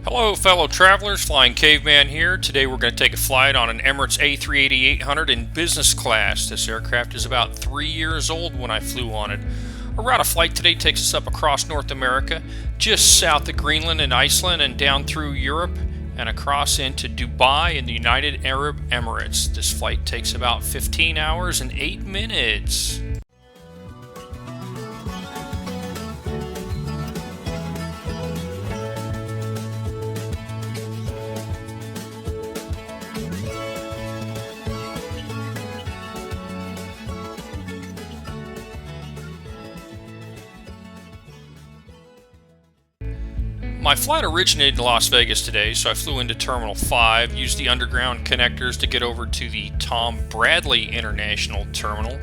Hello fellow travelers, Flying Caveman here. Today we're going to take a flight on an Emirates A380-800 in business class. This aircraft is about 3 years old when I flew on it. Our route of flight today takes us up across North America, just south of Greenland and Iceland and down through Europe and across into Dubai in the United Arab Emirates. This flight takes about 15 hours and 8 minutes. My flight originated in Las Vegas today, so I flew into Terminal 5, used the underground connectors to get over to the Tom Bradley International Terminal,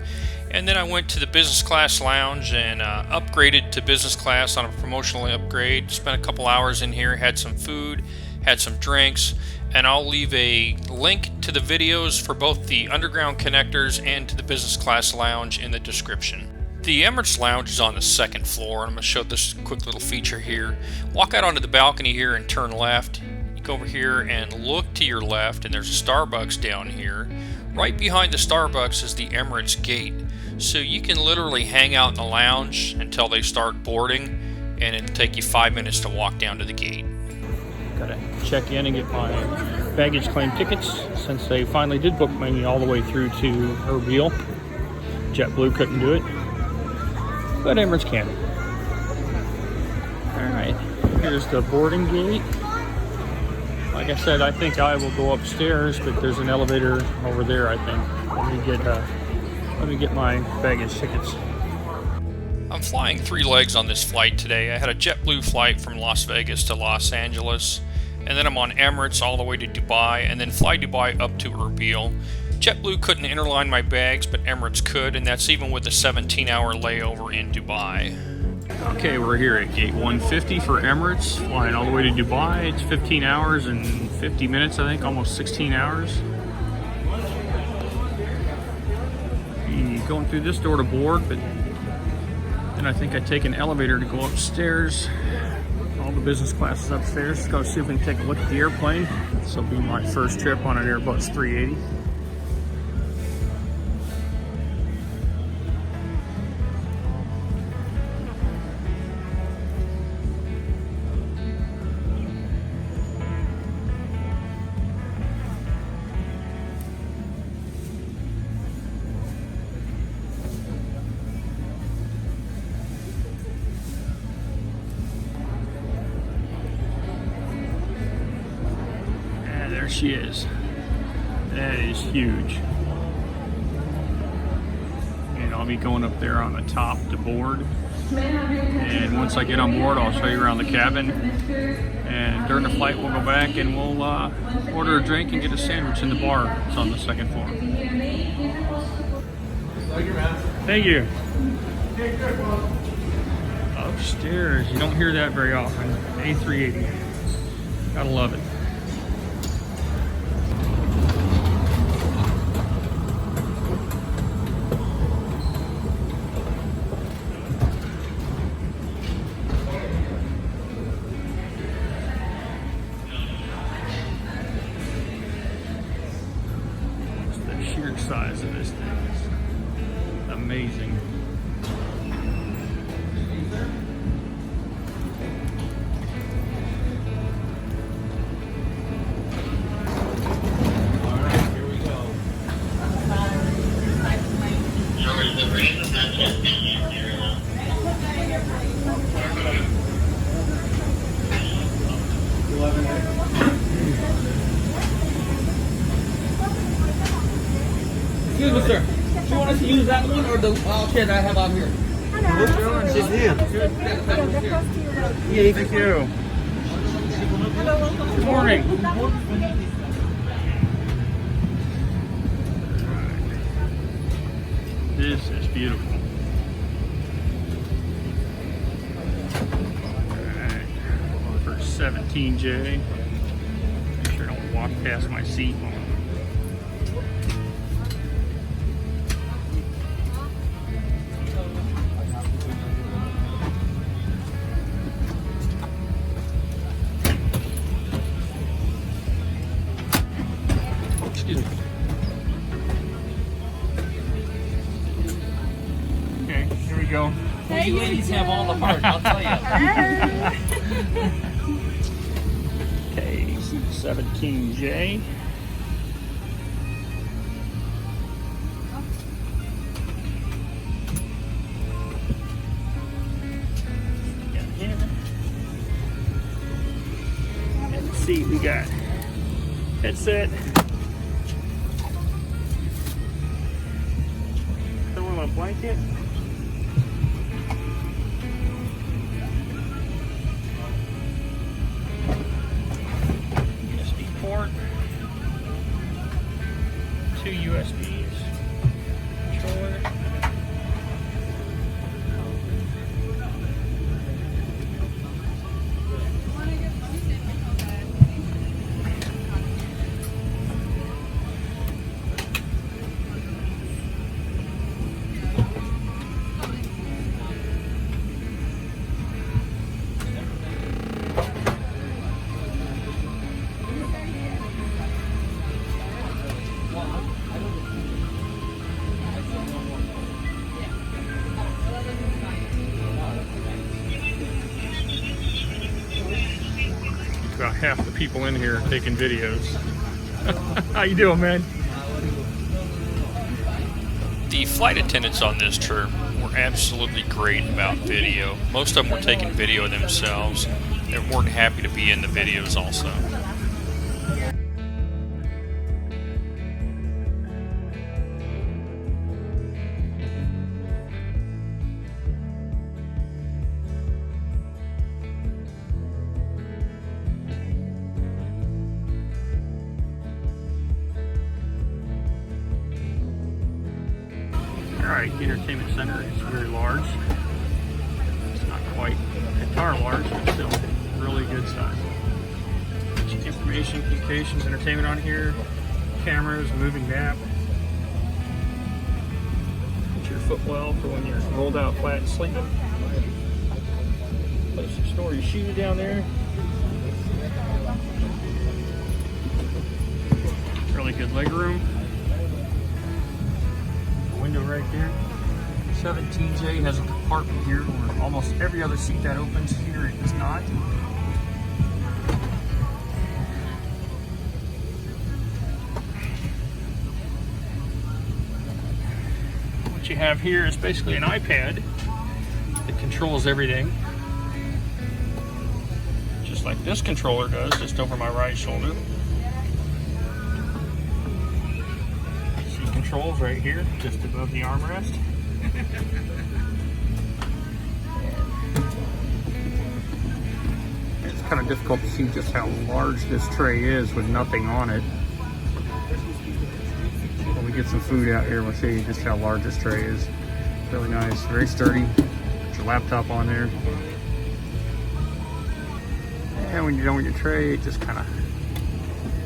and then I went to the business class lounge and upgraded to business class on a promotional upgrade. Spent a couple hours in here, had some food, had some drinks, and I'll leave a link to the videos for both the underground connectors and to the business class lounge in the description. The Emirates Lounge is on the second floor, and I'm going to show this quick little feature here. Walk out onto the balcony here and turn left. You go over here and look to your left, and there's a Starbucks down here. Right behind the Starbucks is the Emirates gate, so you can literally hang out in the lounge until they start boarding, and it'll take you 5 minutes to walk down to the gate. Gotta check in and get my baggage claim tickets, since they finally did book me all the way through to Erbil. JetBlue couldn't do it, but Emirates can. Alright, here's the boarding gate. Like I said, I think I will go upstairs, but there's an elevator over there, I think. Let me get my baggage tickets. I'm flying 3 legs on this flight today. I had a JetBlue flight from Las Vegas to Los Angeles, and then I'm on Emirates all the way to Dubai, and then fly Dubai up to Erbil. JetBlue couldn't interline my bags, but Emirates could, and that's even with a 17-hour layover in Dubai. Okay, we're here at gate 150 for Emirates, flying all the way to Dubai. It's 15 hours and 50 minutes, I think, almost 16 hours. Going through this door to board, but then I think I take an elevator to go upstairs. All the business classes upstairs. Let's go see if we can take a look at the airplane. This will be my first trip on an Airbus 380. There she is. That is huge. And I'll be going up there on the top to board. And once I get on board, I'll show you around the cabin. And during the flight, we'll go back and we'll order a drink and get a sandwich in the bar. It's on the second floor. Thank you. Upstairs, you don't hear that very often. A380. Gotta love it. Sheer size of this thing is amazing. Alright, here we go. Excuse me, sir. Do you want us to use that one or the chair that I have out here? Which one? She's here. Yeah, thank you. Good morning. This is beautiful. Alright, for 17J. Make sure I don't walk past my seat. Excuse me. Okay, here we go. Well, you ladies have all the heart, I'll tell you. Okay, 17J. Let's see, we got headset. Throwing a blanket. USB port. 2 USBs. Controller. About half the people in here taking videos. How you doing, man? The flight attendants on this trip were absolutely great about video. Most of them were taking video themselves. They're more than happy to be in the videos also. Alright, the entertainment center is very large. It's not quite guitar large, but still really good size. Information, communications, entertainment on here, cameras, moving map. Put your foot well for when you're rolled out flat and sleeping. Place to store your shoes down there. Really good leg room. Window right there. 17J has a compartment here where almost every other seat that opens here it does not. What you have here is basically an iPad that controls everything, just like this controller does, just over my right shoulder. Controls right here, just above the armrest. It's kind of difficult to see just how large this tray is with nothing on it. When we get some food out here, we'll show you just how large this tray is. Really nice, very sturdy. Put your laptop on there. And when you're done with your tray, it just kind of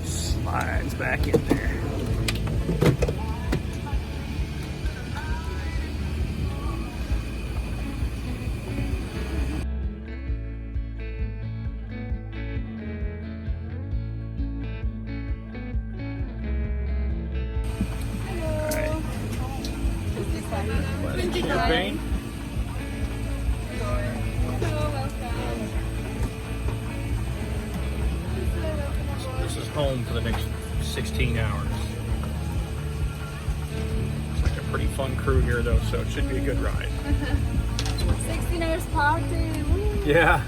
slides back in there. Champagne. So this is home for the next 16 hours. It's like a pretty fun crew here though, so it should be a good ride. 16 hours party. Woo. Yeah.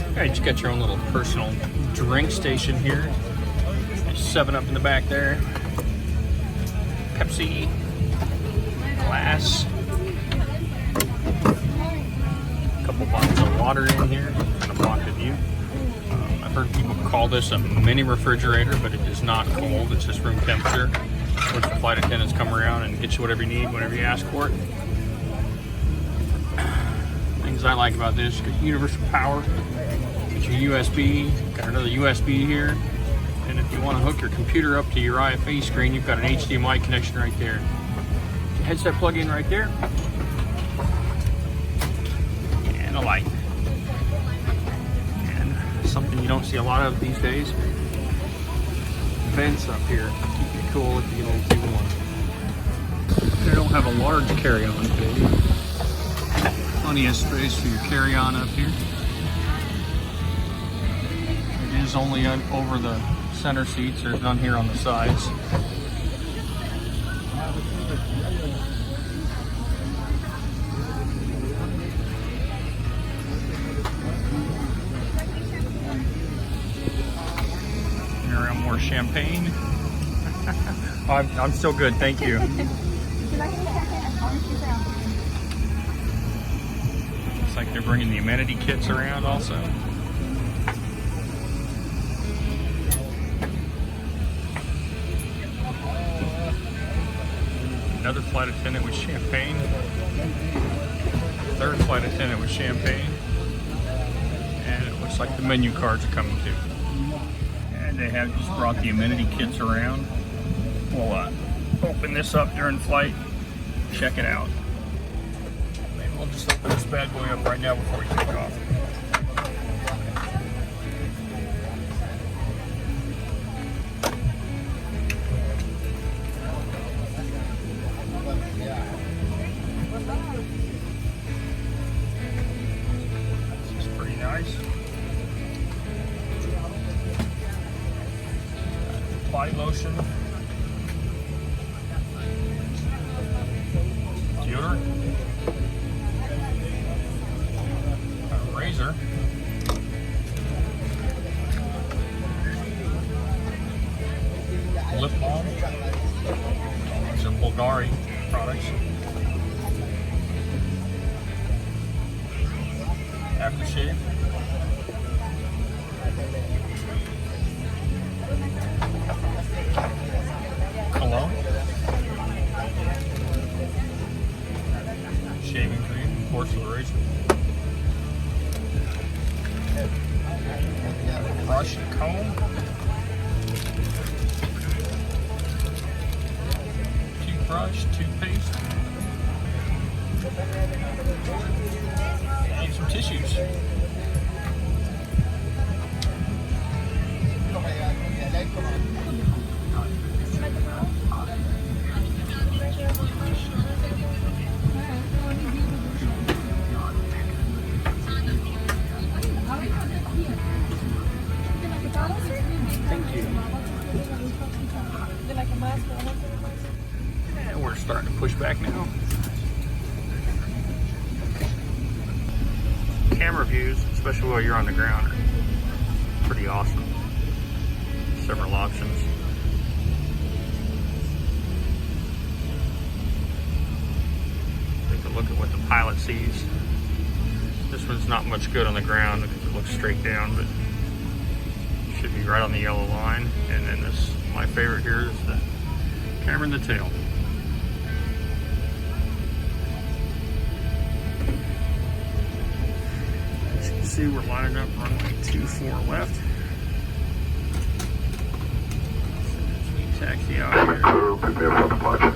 Alright, you got your own little personal drink station here. There's 7-Up in the back there. Pepsi. Glass. A couple bottles of water in here, kind of block the view. I've heard people call this a mini refrigerator, but it is not cold, it's just room temperature. Of course, the flight attendants come around and get you whatever you need whenever you ask for it. Things I like about this, got universal power, got your USB, got another USB here, and if you want to hook your computer up to your IFE screen, you've got an HDMI connection right there. Headset plug-in right there, and a light, and something you don't see a lot of these days, vents up here. Keep you cool if you get a little too warm. They don't have a large carry-on bay. Plenty of space for your carry-on up here. It is only over the center seats. There's none here on the sides. Around more champagne. I'm still good, thank you. Looks like they're bringing the amenity kits around also. Another flight attendant with champagne. Third flight attendant with champagne. And it looks like the menu cards are coming too. And they have just brought the amenity kits around. We'll open this up during flight. Check it out. Maybe we'll just open this bad boy up right now before we take off. This is pretty nice. Body lotion. Deodorant. A razor. Lip balm. These are Bulgari products. Aftershave. Cologne. Shaving cream, of course, for the razor. Brush and comb. Toothbrush, toothpaste. And some tissues. Thank you. And we're starting to push back now. Camera views, especially while you're on the ground, are pretty awesome. Several options. Take a look at what the pilot sees. This one's not much good on the ground because it looks straight down, but should be right on the yellow line. And then this, my favorite here, is the camera in the tail. As you can see, we're lining up runway 24 left. As we taxi out here. Prepare for departure.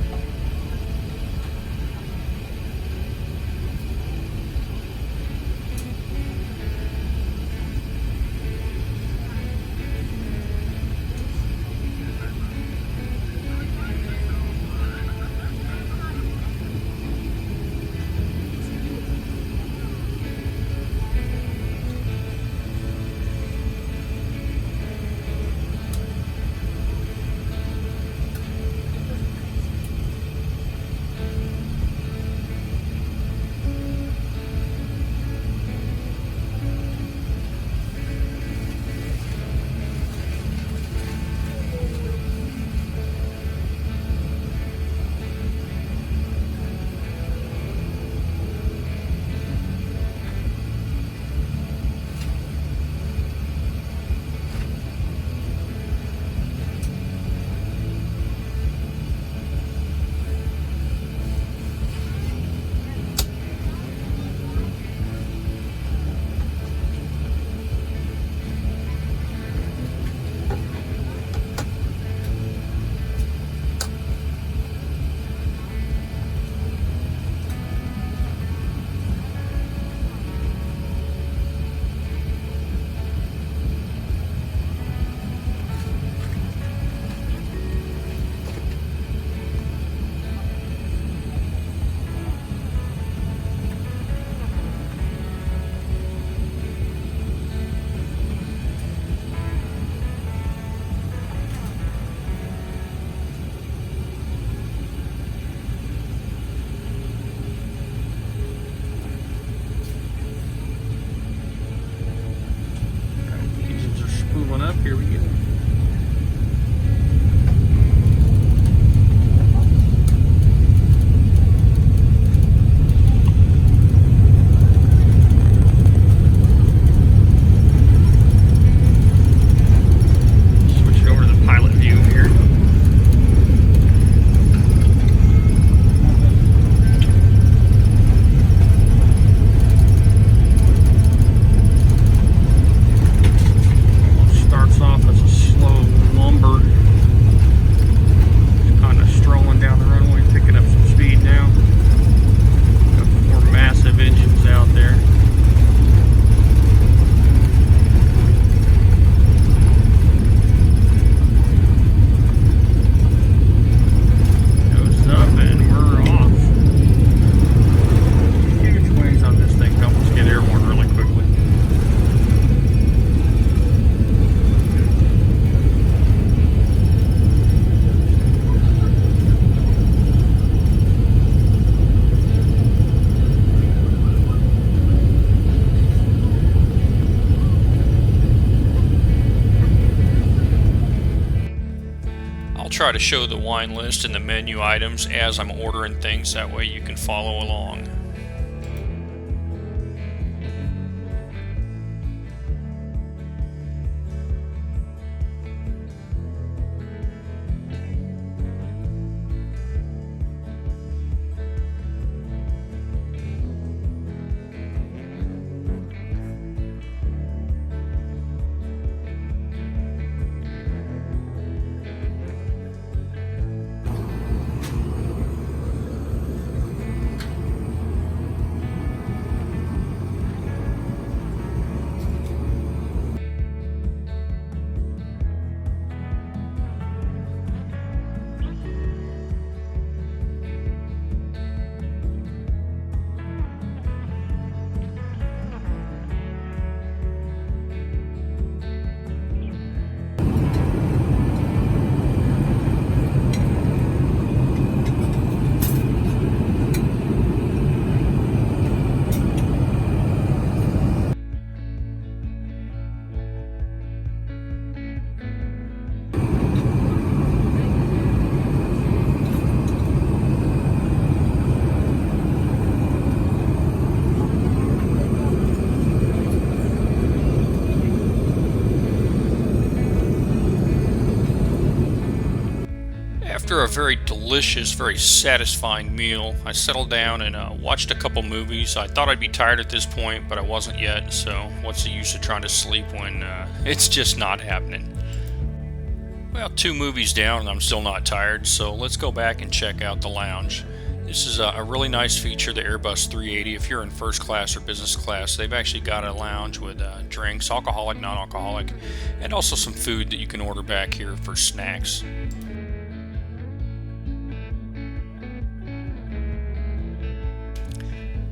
Here we go. Switch over to the pilot view here. Starts off as a slow lumber, just kind of strolling down the runway, picking up some speed now. Got 4 massive engines out there. Goes up and we're off. Huge wings on this thing, help us get airborne really quickly. I'll try to show the wine list and the menu items as I'm ordering things, that way you can follow along. After a very delicious, very satisfying meal, I settled down and watched a couple movies. I thought I'd be tired at this point, but I wasn't yet, so what's the use of trying to sleep when it's just not happening? Well, 2 movies down and I'm still not tired, so let's go back and check out the lounge. This is a really nice feature, the Airbus 380. If you're in first class or business class, they've actually got a lounge with drinks, alcoholic, non-alcoholic, and also some food that you can order back here for snacks.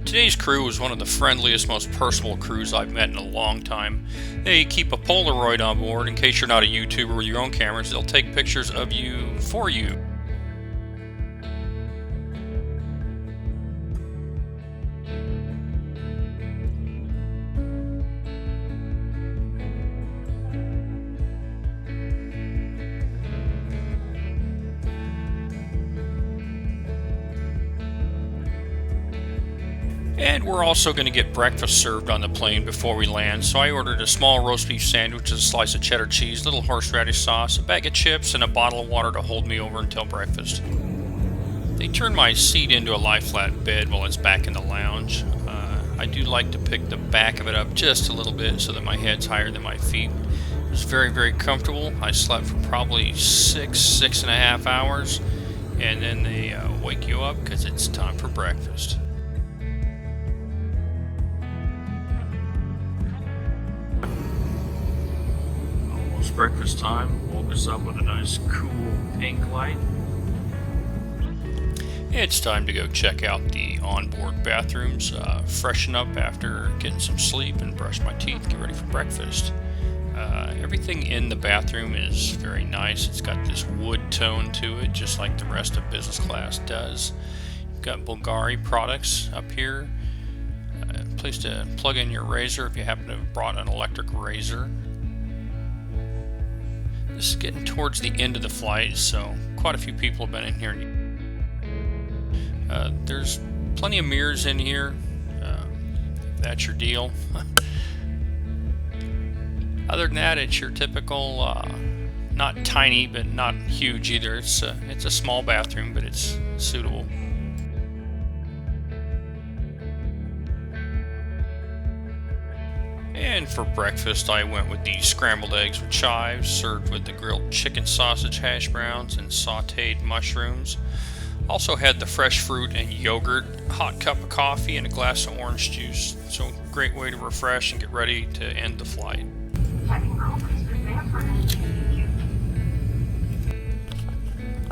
Today's crew was one of the friendliest, most personable crews I've met in a long time. They keep a Polaroid on board in case you're not a YouTuber with your own cameras. They'll take pictures of you for you. And we're also going to get breakfast served on the plane before we land, so I ordered a small roast beef sandwich, a slice of cheddar cheese, little horseradish sauce, a bag of chips, and a bottle of water to hold me over until breakfast. They turned my seat into a lie-flat bed while it's back in the lounge. I do like to pick the back of it up just a little bit so that my head's higher than my feet. It was very, very comfortable. I slept for probably 6.5 hours, and then they wake you up because it's time for breakfast. Breakfast time. Woke us up with a nice cool pink light. It's time to go check out the onboard bathrooms, freshen up after getting some sleep, and brush my teeth, get ready for breakfast. Everything in the bathroom is very nice. It's got this wood tone to it, just like the rest of business class does. You've got Bulgari products up here. Place to plug in your razor if you happen to have brought an electric razor. This is getting towards the end of the flight, so quite a few people have been in here. There's plenty of mirrors in here, if that's your deal. Other than that, it's your typical, not tiny, but not huge either. It's a small bathroom, but it's suitable. And for breakfast, I went with the scrambled eggs with chives, served with the grilled chicken sausage hash browns and sauteed mushrooms. Also had the fresh fruit and yogurt, hot cup of coffee, and a glass of orange juice. So great way to refresh and get ready to end the flight.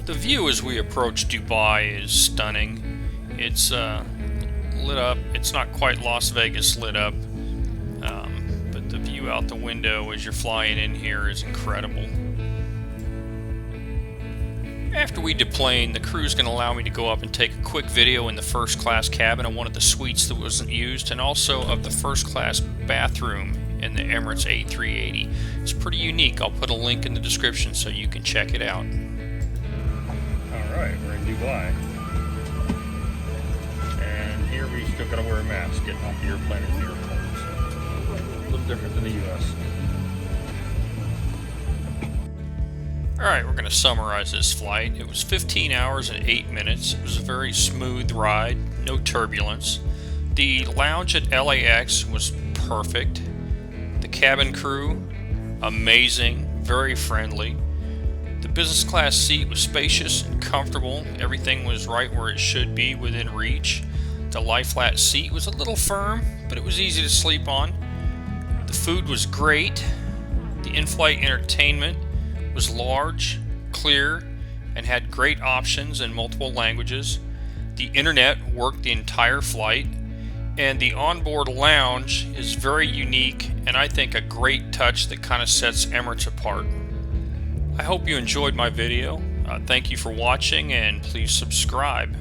The view as we approach Dubai is stunning. It's lit up. It's not quite Las Vegas lit up, but the view out the window as you're flying in here is incredible. After we deplane, the crew's going to allow me to go up and take a quick video in the first class cabin of one of the suites that wasn't used, and also of the first class bathroom in the Emirates A380. It's pretty unique. I'll put a link in the description so you can check it out. Alright, we're in Dubai. And here we still gotta wear a mask getting off the airplane at the airport. So a little different than the US. Alright, we're going to summarize this flight. It was 15 hours and 8 minutes. It was a very smooth ride, no turbulence. The lounge at LAX was perfect. The cabin crew, amazing, very friendly. The business class seat was spacious and comfortable. Everything was right where it should be, within reach. The lie flat seat was a little firm, but it was easy to sleep on. The food was great. The in-flight entertainment was large, clear, and had great options in multiple languages. The internet worked the entire flight, and the onboard lounge is very unique and I think a great touch that kind of sets Emirates apart. I hope you enjoyed my video. Thank you for watching, and please subscribe.